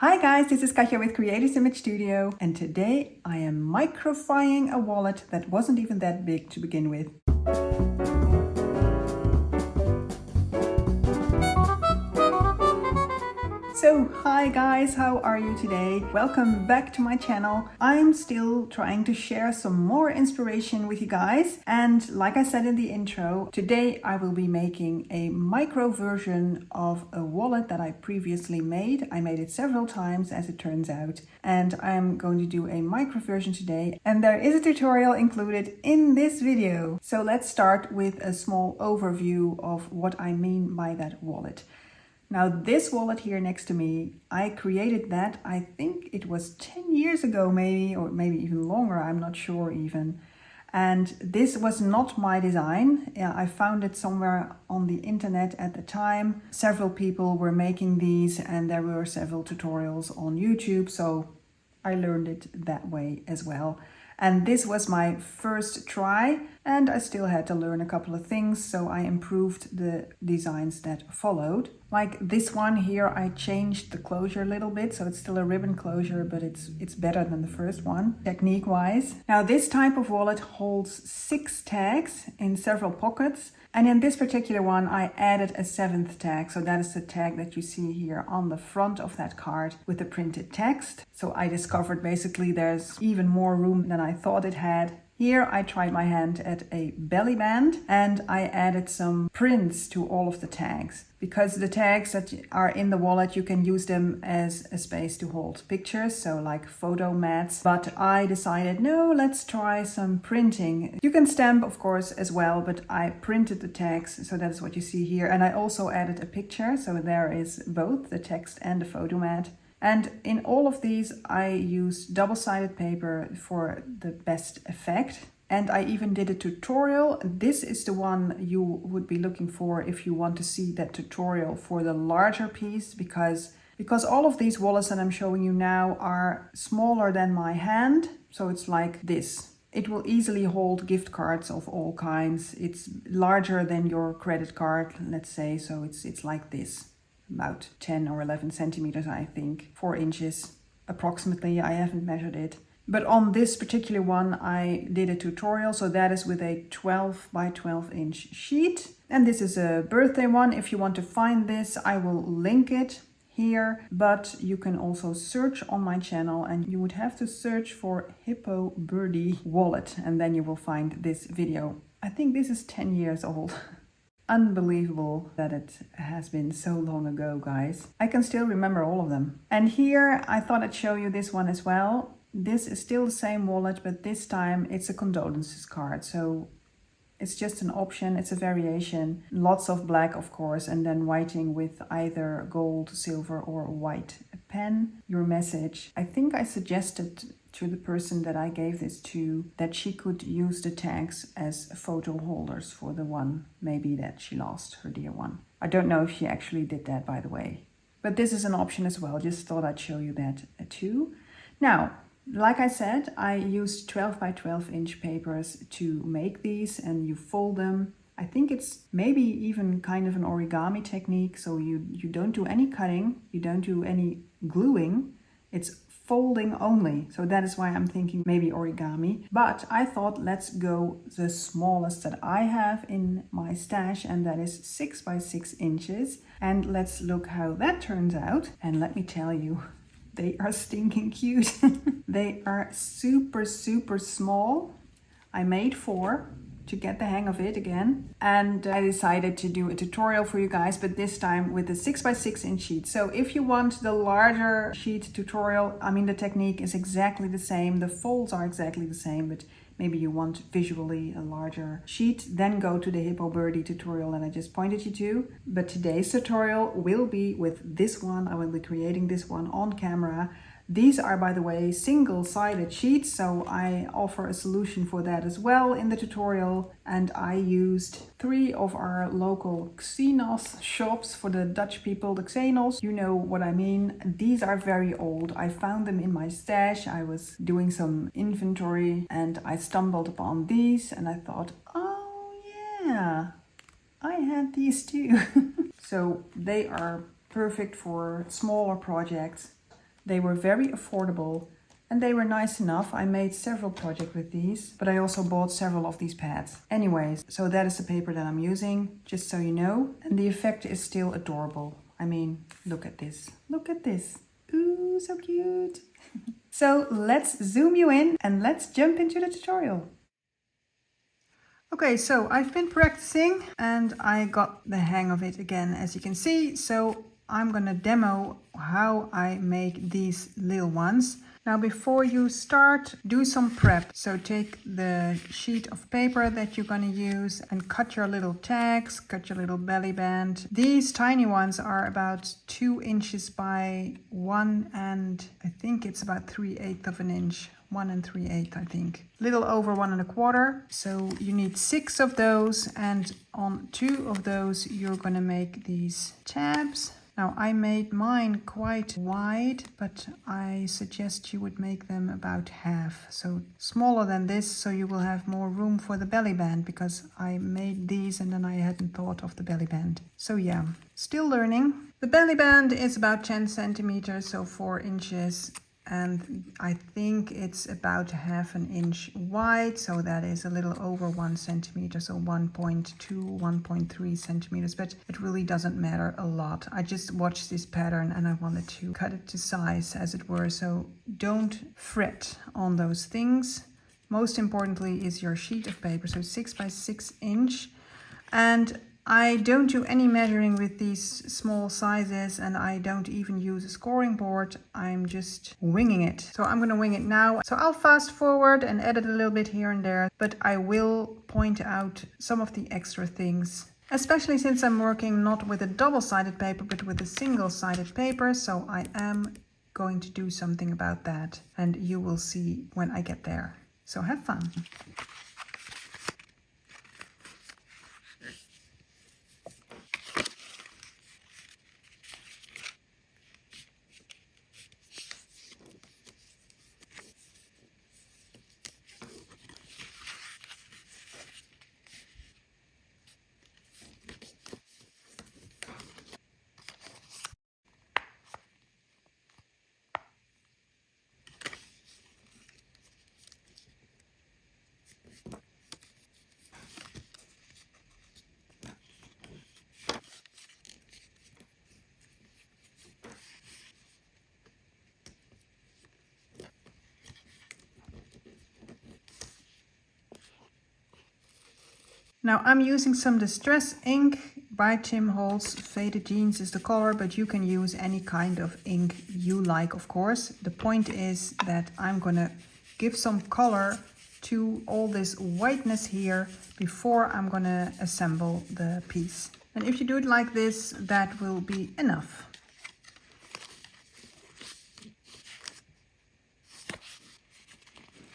Hi guys, this is Katja with Creators Image Studio, and today I am microfying a wallet that wasn't even that big to begin with. So, hi guys, how are you today? Welcome back to my channel. I'm still trying to share some more inspiration with you guys, and like I said in the intro, today I will be making a micro version of a wallet that I previously made. I made it several times as it turns out, and I'm going to do a micro version today, and there is a tutorial included in this video. So let's start with a small overview of what I mean by that wallet. Now this wallet here next to me, I created that, I think it was 10 years ago maybe, or maybe even longer, I'm not sure even. And this was not my design. I found it somewhere on the internet at the time. Several people were making these and there were several tutorials on YouTube, so I learned it that way as well. And this was my first try, and I still had to learn a couple of things, so I improved the designs that followed. Like this one here, I changed the closure a little bit, so it's still a ribbon closure, but it's better than the first one, technique-wise. Now this type of wallet holds 6 tags in several pockets, and in this particular one, I added a 7th tag. So that is the tag that you see here on the front of that card with the printed text. So I discovered basically there's even more room than I thought it had. Here I tried my hand at a belly band and I added some prints to all of the tags. Because the tags that are in the wallet, you can use them as a space to hold pictures, so like photo mats. But I decided, no, let's try some printing. You can stamp, of course, as well, but I printed the tags, so that's what you see here. And I also added a picture, so there is both the text and the photo mat. And in all of these, I used double-sided paper for the best effect. And I even did a tutorial. This is the one you would be looking for if you want to see that tutorial for the larger piece, because all of these wallets that I'm showing you now are smaller than my hand. So it's like this. It will easily hold gift cards of all kinds. It's larger than your credit card, let's say. So it's like this. About 10 or 11 centimeters, I think, 4 inches approximately. I haven't measured it. But on this particular one, I did a tutorial. So that is with a 12 by 12 inch sheet. And this is a birthday one. If you want to find this, I will link it here. But you can also search on my channel and you would have to search for Hippo Birdie wallet. And then you will find this video. I think this is 10 years old. Unbelievable that it has been so long ago, guys. I can still remember all of them. And here I thought I'd show you this one as well. This is still the same wallet, but this time it's a condolences card. So it's just an option, it's a variation. Lots of black, of course, and then writing with either gold, silver or white pen. Your message. I think I suggested to the person that I gave this to that she could use the tags as photo holders for the one maybe that she lost, her dear one. I don't know if she actually did that, by the way. But this is an option as well. Just thought I'd show you that too. Now, like I said, I used 12 by 12 inch papers to make these, and you fold them. I think it's maybe even kind of an origami technique. So you don't do any cutting, you don't do any gluing. It's folding only. So that is why I'm thinking maybe origami. But I thought let's go the smallest that I have in my stash, and that is 6 by 6 inches. And let's look how that turns out. And let me tell you, they are stinking cute. They are super, super small. I made 4 to get the hang of it again. And I decided to do a tutorial for you guys, but this time with a 6 by 6 inch sheet. So if you want the larger sheet tutorial, I mean, the technique is exactly the same. The folds are exactly the same, but maybe you want visually a larger sheet, then go to the Hippo Birdie tutorial that I just pointed you to. But today's tutorial will be with this one. I will be creating this one on camera. These are, by the way, single-sided sheets, so I offer a solution for that as well in the tutorial. And I used 3 of our local Xenos shops for the Dutch people, the Xenos. You know what I mean. These are very old. I found them in my stash. I was doing some inventory and I stumbled upon these and I thought, oh yeah, I had these too. So they are perfect for smaller projects. They were very affordable and they were nice enough. I made several projects with these, but I also bought several of these pads. Anyways, so that is the paper that I'm using, just so you know. And the effect is still adorable. I mean, look at this. Look at this. Ooh, so cute. So let's zoom you in and let's jump into the tutorial. Okay, so I've been practicing and I got the hang of it again, as you can see. So I'm gonna demo how I make these little ones. Now, before you start, do some prep. So take the sheet of paper that you're gonna use and cut your little tags, cut your little belly band. These tiny ones are about 2 inches by 1 and I think it's about 3/8 of an inch. 1 3/8, I think. Little over 1 1/4. So you need 6 of those, and on 2 of those you're gonna make these tabs. Now I made mine quite wide, but I suggest you would make them about half. So smaller than this, so you will have more room for the belly band, because I made these and then I hadn't thought of the belly band. So yeah, still learning. The belly band is about 10 centimeters, so 4 inches. And I think it's about 1/2 inch wide, so that is a little over 1 centimeter, so 1.2, 1.3 centimeters, but it really doesn't matter a lot. I just watched this pattern and I wanted to cut it to size, as it were, so don't fret on those things. Most importantly is your sheet of paper, so 6 by 6 inch. And I don't do any measuring with these small sizes, and I don't even use a scoring board. I'm just winging it. So I'm gonna wing it now. So I'll fast forward and edit a little bit here and there, but I will point out some of the extra things, especially since I'm working not with a double-sided paper, but with a single-sided paper. So I am going to do something about that, and you will see when I get there. So have fun. Now I'm using some Distress ink by Tim Holtz. Faded Jeans is the color, but you can use any kind of ink you like, of course. The point is that I'm gonna give some color to all this whiteness here before I'm gonna assemble the piece. And if you do it like this, that will be enough.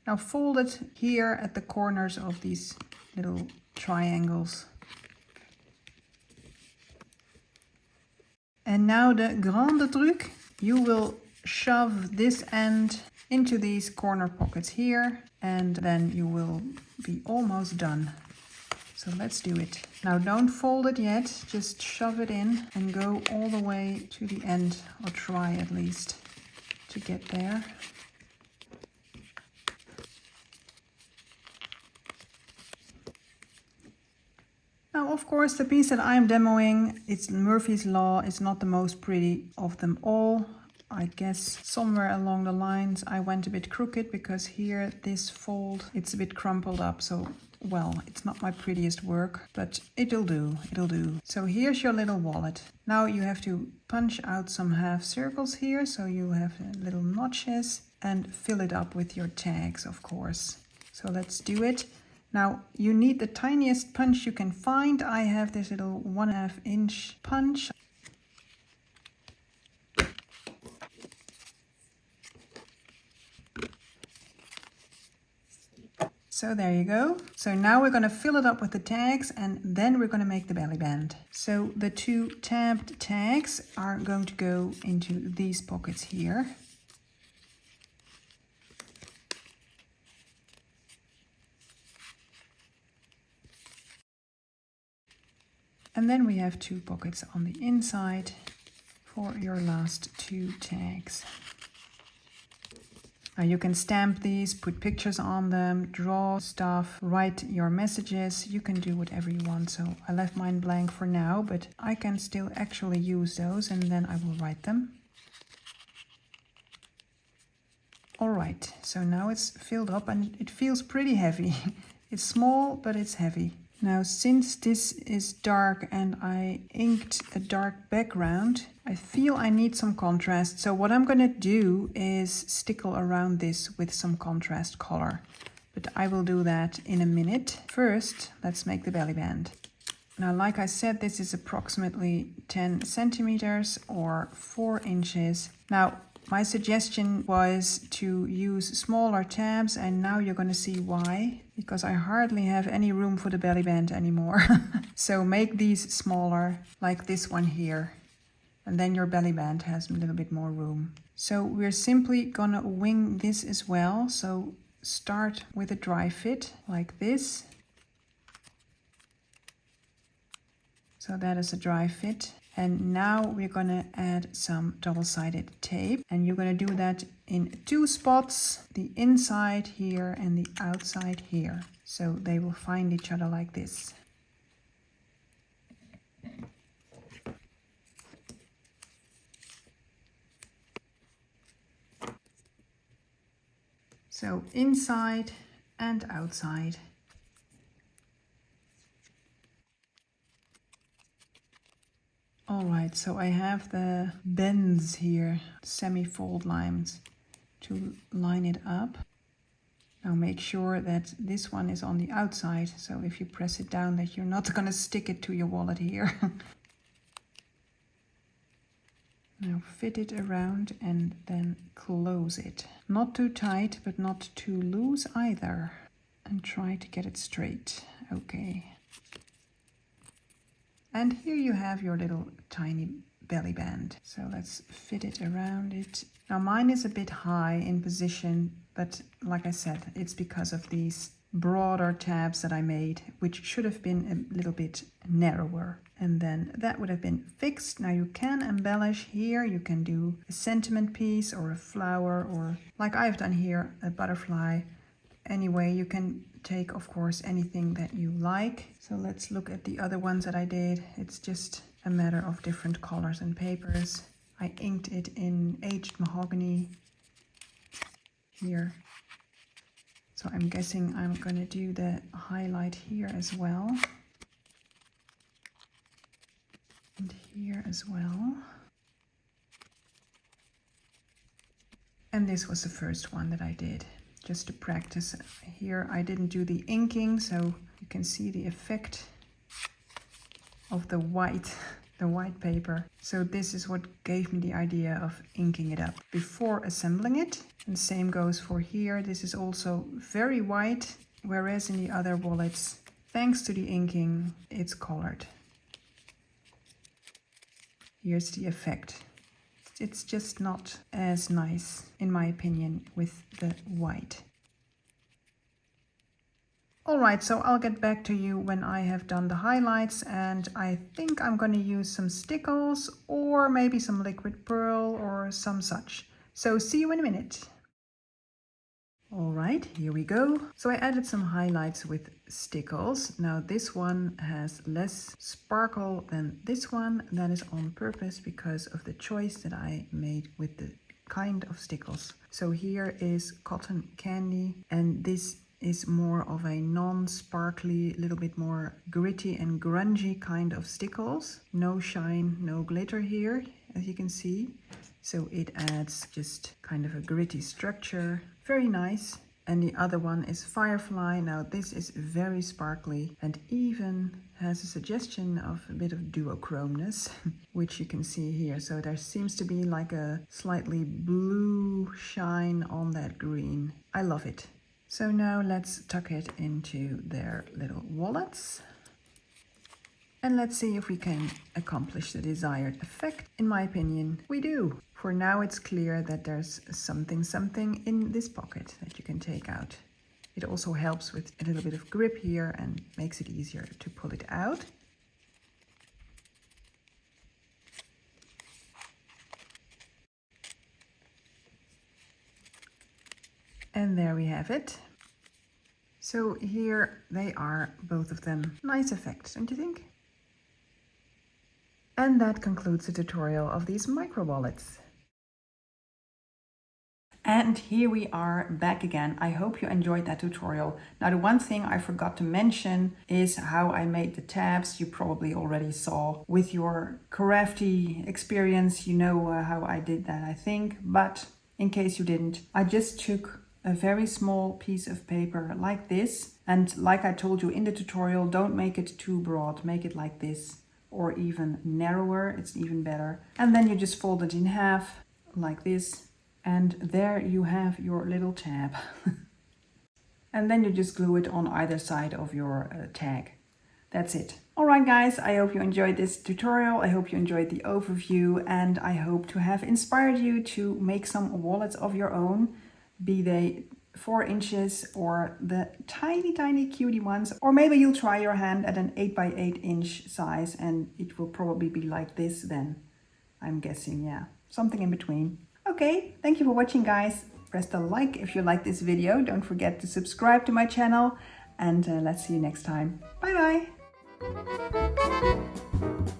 Now fold it here at the corners of these little triangles. And now the grande truc, you will shove this end into these corner pockets here, and then you will be almost done. So let's do it. Now don't fold it yet, just shove it in and go all the way to the end, or try at least to get there. Now, of course, the piece that I'm demoing, it's Murphy's Law. It's not the most pretty of them all. I guess somewhere along the lines I went a bit crooked, because here, this fold, it's a bit crumpled up. So, well, it's not my prettiest work, but it'll do, it'll do. So here's your little wallet. Now you have to punch out some half circles here, so you have little notches, and fill it up with your tags, of course. So let's do it. Now you need the tiniest punch you can find. I have this little 1/2 inch punch. So there you go. So now we're going to fill it up with the tags, and then we're going to make the belly band. So the 2 tabbed tags are going to go into these pockets here. And then we have 2 pockets on the inside for your last 2 tags. Now you can stamp these, put pictures on them, draw stuff, write your messages. You can do whatever you want. So I left mine blank for now, but I can still actually use those and then I will write them. All right, so now it's filled up and it feels pretty heavy. It's small, but it's heavy. Now, since this is dark and I inked a dark background, I feel I need some contrast. So what I'm gonna do is stickle around this with some contrast color. But I will do that in a minute. First, let's make the belly band. Now, like I said, this is approximately 10 centimeters or 4 inches. Now, my suggestion was to use smaller tabs, and now you're going to see why, because I hardly have any room for the belly band anymore. So make these smaller, like this one here, and then your belly band has a little bit more room. So we're simply gonna wing this as well. So start with a dry fit like this. So that is a dry fit. And now we're gonna add some double-sided tape, and you're gonna do that in 2 spots, the inside here and the outside here. So they will find each other like this. So inside and outside. All right, so I have the bends here, semi-fold lines to line it up. Now make sure that this one is on the outside, so if you press it down that you're not gonna stick it to your wallet here. Now fit it around and then close it. Not too tight, but not too loose either. And try to get it straight. Okay. And here you have your little tiny belly band. So let's fit it around it. Now mine is a bit high in position, but like I said, it's because of these broader tabs that I made, which should have been a little bit narrower. And then that would have been fixed. Now you can embellish here. You can do a sentiment piece or a flower, or like I've done here, a butterfly. Anyway, you can take, of course, anything that you like. So let's look at the other ones that I did. It's just a matter of different colors and papers. I inked it in aged mahogany here. So I'm guessing I'm going to do the highlight here as well. And here as well. And this was the first one that I did, just to practice. Here I didn't do the inking, so you can see the effect of the white paper. So this is what gave me the idea of inking it up before assembling it. And same goes for here. This is also very white, whereas in the other wallets, thanks to the inking, it's colored. Here's the effect. It's just not as nice, in my opinion, with the white. All right, so I'll get back to you when I have done the highlights, and I think I'm going to use some stickles or maybe some liquid pearl or some such. So see you in a minute. All right, here we go. So I added some highlights with stickles. Now this one has less sparkle than this one. That is on purpose because of the choice that I made with the kind of stickles. So here is cotton candy, and this is more of a non-sparkly, little bit more gritty and grungy kind of stickles. No shine, no glitter here, as you can see. So it adds just kind of a gritty structure. Very nice. And the other one is Firefly. Now this is very sparkly and even has a suggestion of a bit of duochromeness, which you can see here. So there seems to be like a slightly blue shine on that green. I love it. So now let's tuck it into their little wallets. And let's see if we can accomplish the desired effect. In my opinion, we do. For now, it's clear that there's something in this pocket that you can take out. It also helps with a little bit of grip here and makes it easier to pull it out. And there we have it. So here they are, both of them. Nice effect, don't you think? And that concludes the tutorial of these micro wallets. And here we are back again. I hope you enjoyed that tutorial. Now, the one thing I forgot to mention is how I made the tabs. You probably already saw with your crafty experience, you know how I did that, I think. But in case you didn't, I just took a very small piece of paper like this. And like I told you in the tutorial, don't make it too broad. Make it like this, or even narrower. It's even better. And then you just fold it in half like this. And there you have your little tab. And then you just glue it on either side of your tag. That's it. Alright guys, I hope you enjoyed this tutorial. I hope you enjoyed the overview, and I hope to have inspired you to make some wallets of your own, be they 4 inches or the tiny cutie ones, or maybe you'll try your hand at an 8 by 8 inch size and it will probably be like this then. I'm guessing, yeah, something in between. Okay, thank you for watching guys. Press the like if you like this video. Don't forget to subscribe to my channel, and let's see you next time. Bye bye.